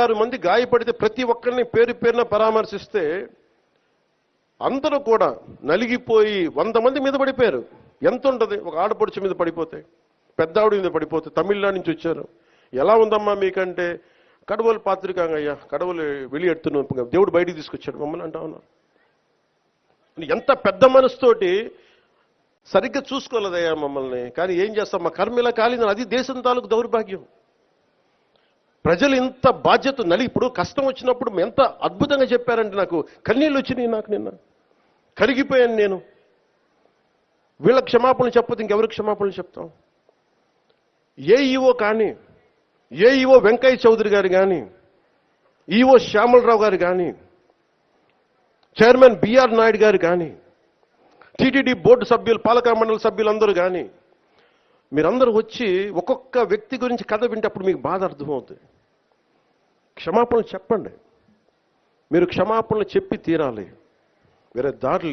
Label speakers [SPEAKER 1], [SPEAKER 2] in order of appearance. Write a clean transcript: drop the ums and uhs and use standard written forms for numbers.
[SPEAKER 1] 6 మంది గాయపడితే ప్రతి ఒక్కరిని పేరు పేరున పరామర్శిస్తే అందరూ కూడా నలిగిపోయి 100 మంది మీద పడిపోయారు. ఎంత ఉంటుంది ఒక ఆడపడుచు మీద పడిపోతే, పెద్ద ఆవిడ మీద పడిపోతే, తమిళనాడు నుంచి వచ్చారు. ఎలా ఉందమ్మా మీకంటే, కడవలు పాత్రికాంగ అయ్యా, కడవలు వెళ్ళి దేవుడు బయటికి తీసుకొచ్చాడు మమ్మల్ని అంటా ఉన్నారు. ఎంత పెద్ద మనసుతోటి సరిగ్గా చూసుకోలేదయ్యా మమ్మల్ని. కానీ ఏం చేస్తాం, మా కర్మ ఇలా కాలిందని. అది దేశం తాలూకు దౌర్భాగ్యం. ప్రజలు ఇంత బాధ్యత ఇప్పుడు కష్టం వచ్చినప్పుడు ఎంత అద్భుతంగా చెప్పారంటే నాకు కన్నీళ్ళు వచ్చినాయి. నాకు నిన్న కరిగిపోయాను నేను. వీళ్ళ క్షమాపణలు చెప్పదు ఇంకెవరికి క్షమాపణలు చెప్తాం? ఏఈఓ కానీ, ఏఈఓ వెంకయ్య చౌదరి గారు కానీ, ఈఓ శ్యామలరావు గారు కానీ, చైర్మన్ బిఆర్ నాయుడు గారు కానీ, టీటీడీ బోర్డు సభ్యులు, పాలక మండలి సభ్యులందరూ కానీ, మీరందరూ వచ్చి ఒక్కొక్క వ్యక్తి గురించి కథ వింటే అప్పుడు మీకు బాధ అర్థమవుతుంది. క్షమాపణలు చెప్పండి. మీరు క్షమాపణలు చెప్పి తీరాలి. వేరే దారి లేదు.